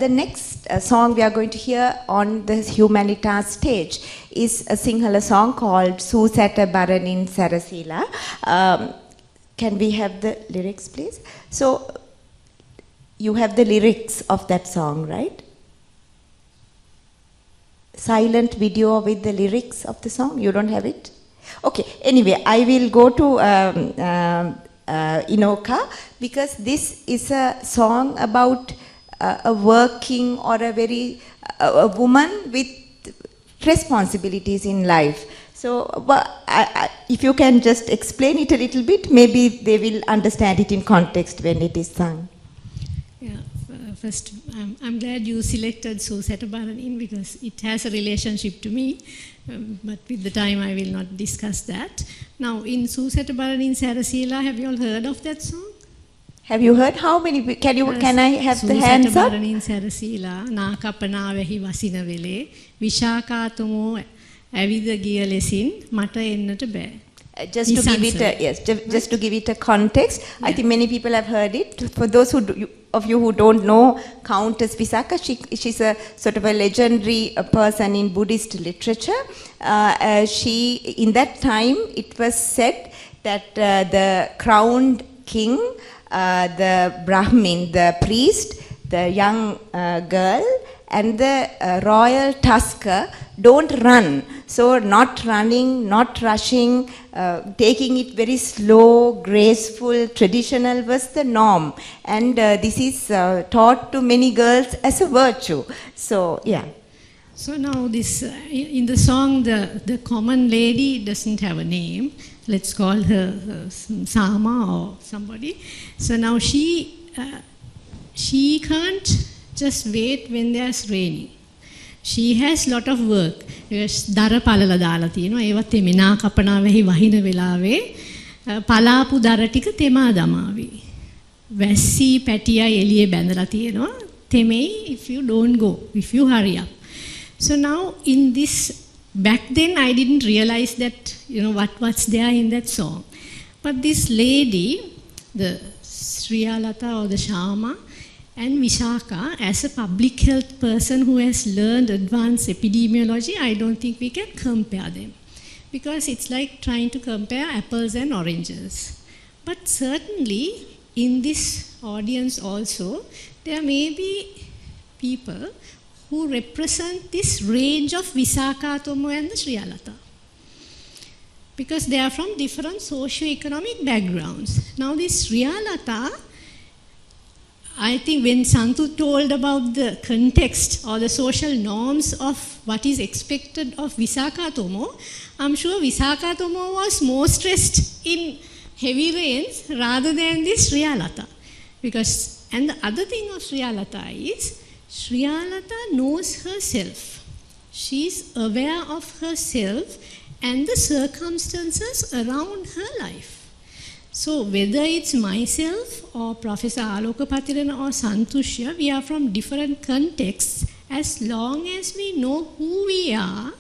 the next song we are going to hear on the Humanitas stage is a Sinhala song called Susata Baranin Sarasila. Can we have the lyrics, please? So, you have the lyrics of that song, right? Silent video with the lyrics of the song? You don't have it? Okay, anyway, I will go to Inoka, because this is a song about a working or a woman with responsibilities in life. So, if you can just explain it a little bit, maybe they will understand it in context when it is sung. Yeah, first, I'm glad you selected Susata Baranin because it has a relationship to me, but with the time I will not discuss that. Now, in Susata Baranin Sarasila, have you all heard of that song? Have you heard? How many? Can I have the hands up? Susata Baranin Sarasila, Nakapana vehi wasina vele, Vishakatumo avida giya lesin, mata ennata bෑ. Just to give it just to give it a context, yeah. I think many people have heard it. For those of you who don't know Countess Visakha, she's a sort of a legendary person in Buddhist literature. In that time, it was said that the crowned king, the Brahmin, the priest, the young girl, and the royal tusker don't run. So not running, not rushing, taking it very slow, graceful, traditional was the norm. And this is taught to many girls as a virtue. So, yeah. So now this, in the song, the common lady doesn't have a name. Let's call her Sama or somebody. So now she can't just wait when there's raining. She has lot of work. දර පළල දාලා තියෙනවා. ඒවත් එමිනා කපනා වෙහි වහින වෙලාවේ පලාපු දර ටික තෙමා දමාවි. වැස්සි පැටියා එළියේ බැඳලා තියෙනවා. තෙමෙයි if you don't go, if you hurry up. So now in this, back then I didn't realize that, what's there in that song. But this lady, the Sriyalata or the Shama, and Vishaka, as a public health person who has learned advanced epidemiology, I don't think we can compare them. Because it's like trying to compare apples and oranges. But certainly, in this audience also, there may be people who represent this range of Visakha Tomo and the Sriyalata. Because they are from different socio-economic backgrounds. Now this Sriyalata, I think when Santhu told about the context or the social norms of what is expected of Visakha Tomo, I'm sure Visakha Tomo was more stressed in heavy rains rather than this Sriyalata. Because, and the other thing of Sriyalata is, Sriyalata knows herself. She's aware of herself and the circumstances around her life. So whether it's myself or Professor Aloka Patirana or Santushya, we are from different contexts. As long as we know who we are,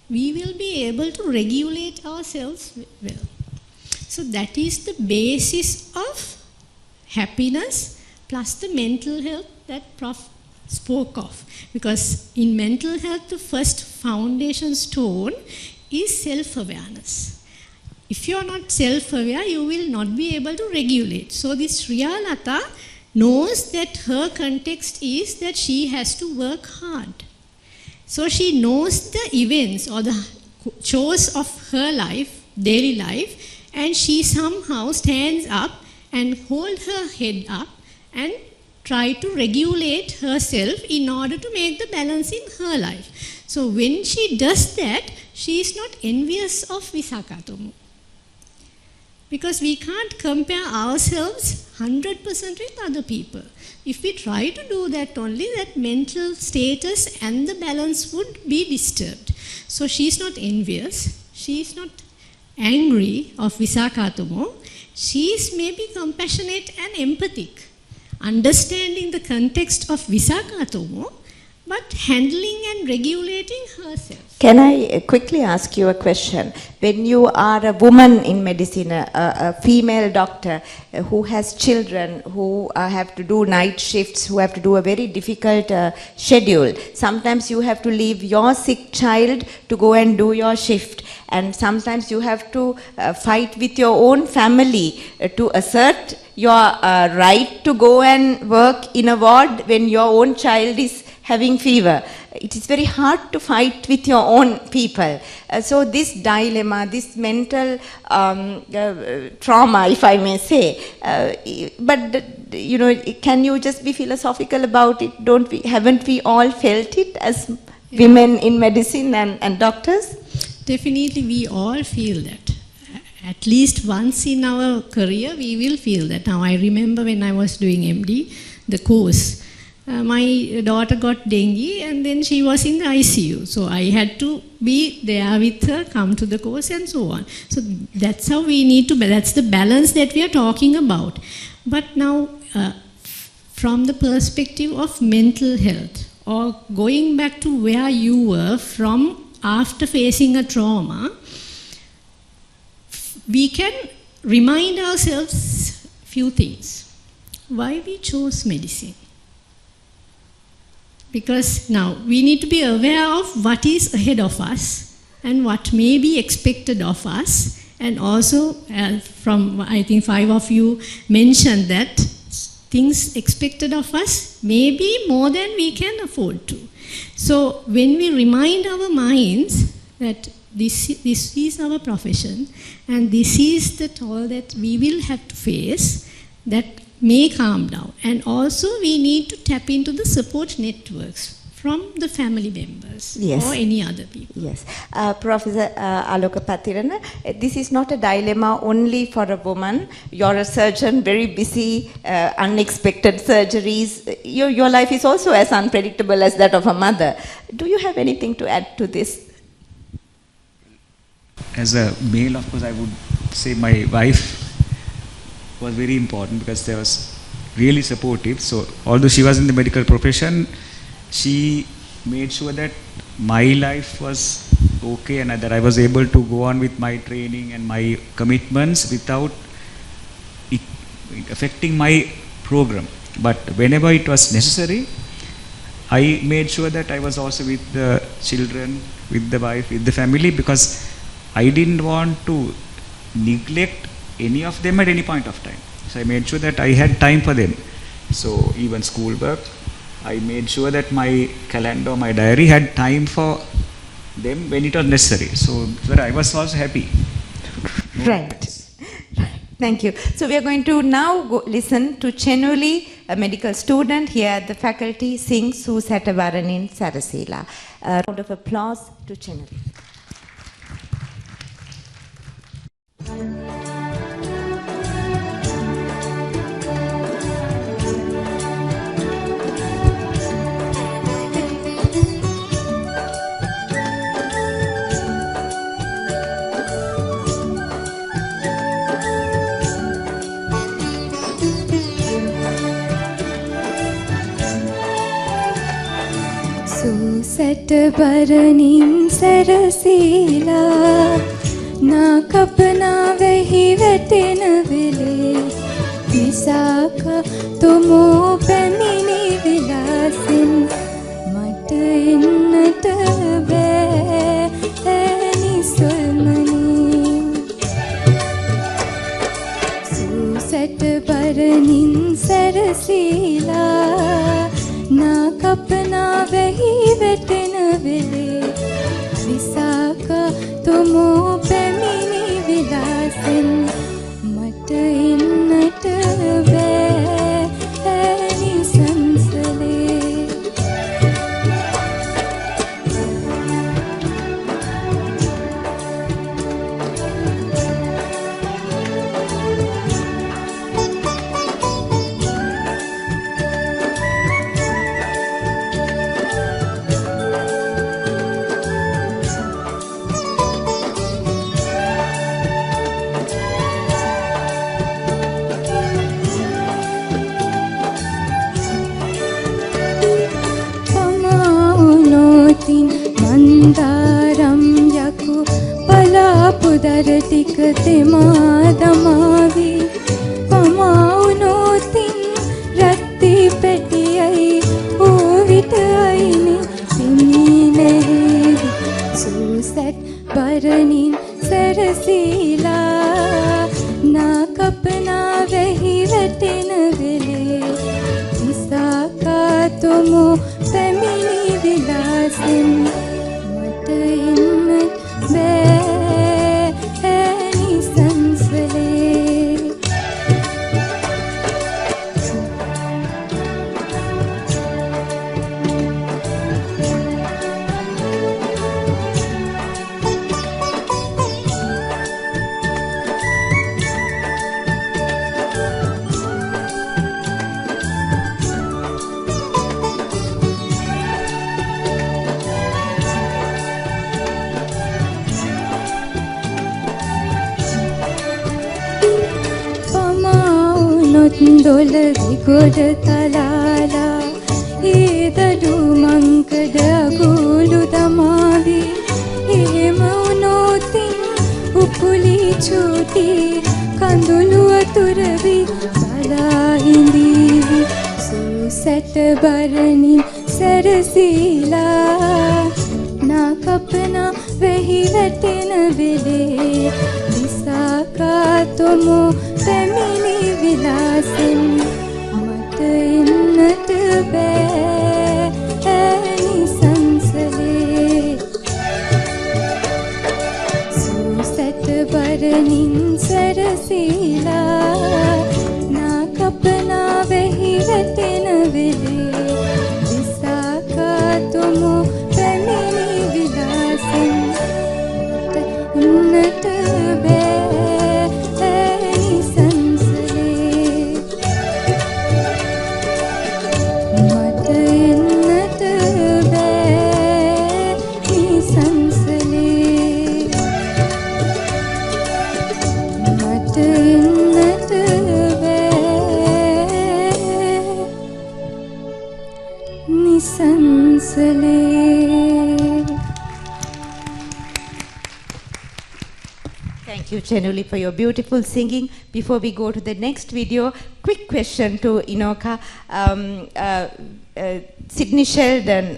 we will be able to regulate ourselves well. So that is the basis of happiness plus the mental health that Prof spoke of. Because in mental health, the first foundation stone is self-awareness. If you are not self-aware, you will not be able to regulate. So this Sriyalata knows that her context is that she has to work hard. So she knows the events or the chores of her life, daily life, and she somehow stands up and holds her head up and try to regulate herself in order to make the balance in her life. So when she does that, she is not envious of Visakha Tomo. Because we can't compare ourselves 100% with other people. If we try to do that only, that mental status and the balance would be disturbed. So she's not envious, she's not angry of Visakha Tomo. She's maybe compassionate and empathic, understanding the context of Visakha Tomo, but handling and regulating herself. Can I quickly ask you a question? When you are a woman in medicine, a female doctor who has children, who have to do night shifts, who have to do a very difficult schedule, sometimes you have to leave your sick child to go and do your shift, and sometimes you have to fight with your own family to assert your right to go and work in a ward when your own child is having fever. It is very hard to fight with your own people. So this dilemma, this mental trauma, if I may say, but you know, can you just be philosophical about it? Haven't we all felt it as women in medicine and doctors? Definitely, we all feel that. At least once in our career, we will feel that. Now, I remember when I was doing MD, the course, my daughter got dengue and then she was in the ICU. So I had to be there with her, come to the course and so on. So that's how we need to, that's the balance that we are talking about. But now, from the perspective of mental health, or going back to where you were from after facing a trauma, we can remind ourselves few things. Why we chose medicine? Because now we need to be aware of what is ahead of us and what may be expected of us. And also, from I think 5 of you mentioned that things expected of us may be more than we can afford to. So when we remind our minds that this is our profession and this is the toll that we will have to face, that may calm down. And also we need to tap into the support networks from the family members, yes, or any other people. Yes. Professor Aloka Pathirana, this is not a dilemma only for a woman. You're a surgeon, very busy, unexpected surgeries. Your life is also as unpredictable as that of a mother. Do you have anything to add to this? As a male, of course, I would say my wife was very important because they was really supportive. So although she was in the medical profession, she made sure that my life was okay and that I was able to go on with my training and my commitments without it affecting my program. But whenever it was necessary, I made sure that I was also with the children, with the wife, with the family, because I didn't want to neglect any of them at any point of time. So I made sure that I had time for them. So even schoolwork, I made sure that my calendar, my diary had time for them when it was necessary. So I was also happy. Right. Thank you. So we are going to now listen to Chenuli, a medical student here at the faculty, sing Susatavaranin Sarasila. A round of applause to Chenuli. Susatavaranin Sarasila Na kapna vehi vetena vile Visaka tumo pemini vilasin Mata innata veni sulmani Susatavaranin Sarasila Na kapna vehi vetena vile Visaka tumo pemini vilasin Mata innata veni sansale Mandaram යකු පලාපු දර ටික තෙමා දමාවි පමාවුනෝතින් රත්ති පැටියයි ඕවිට අයිනි පිමී නැහෙවි සූසැට් බරණින් සැරසීලා නා කපනා වැහි වැටෙන වෙලේ විසාකා තුමෝ පැමිණි විලාසෙන් මට එන්නත් බෑ නිසංසලේ දොල විගොඩ තලාලා ඒදඩු මංකඩ අගුලු දමාවි එහෙම වුණොතින් උපුලි චූටි කඳුළු අතුරවි බලා හිඳීවි සූසැට බරණින් සැරසීලා නා කපනා වෙහි වැටෙන වෙලේ විසාකා තුමෝ පැමිණි විලාසෙන් මට එන්නට බෑ නිසංසලේ සූසැට බරණින් සැරසීලා නා කපනා වෙහි වැටෙන වෙලේ විසාකා තුමෝ පැමිණි විලාසෙන් මට එන්නට බෑ Thank you, Chenuli, for your beautiful singing. Before we go to the next video, quick question to Inoka. Sidney Sheldon,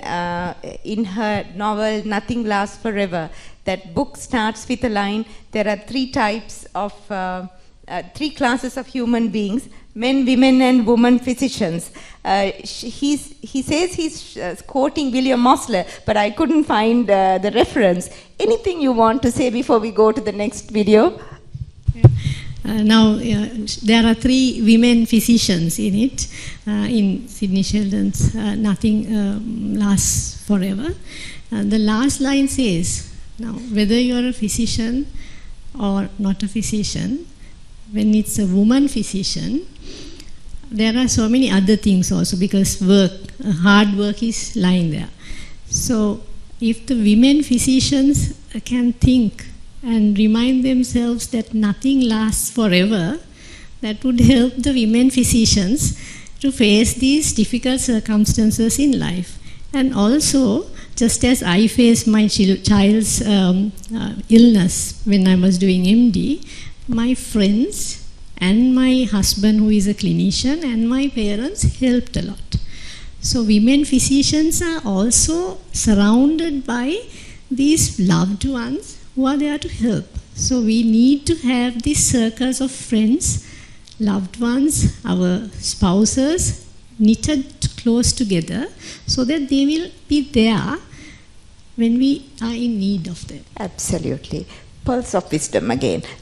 in her novel Nothing Lasts Forever, that book starts with a line, there are three types of, three classes of human beings, men, women and women physicians. He says he's quoting William Mosler, but I couldn't find the reference. Anything you want to say before we go to the next video? Now, there are three women physicians in it, in Sidney Sheldon's Nothing Lasts Forever. The last line says, now, whether you're a physician or not a physician, when it's a woman physician, there are so many other things also, because hard work is lying there. So if the women physicians can think and remind themselves that nothing lasts forever, that would help the women physicians to face these difficult circumstances in life. And also, just as I faced my child's illness when I was doing MD, my friends and my husband, who is a clinician, and my parents helped a lot. So women physicians are also surrounded by these loved ones who are there to help. So we need to have these circles of friends, loved ones, our spouses, knitted close together so that they will be there when we are in need of them. Absolutely. Pulse of wisdom again.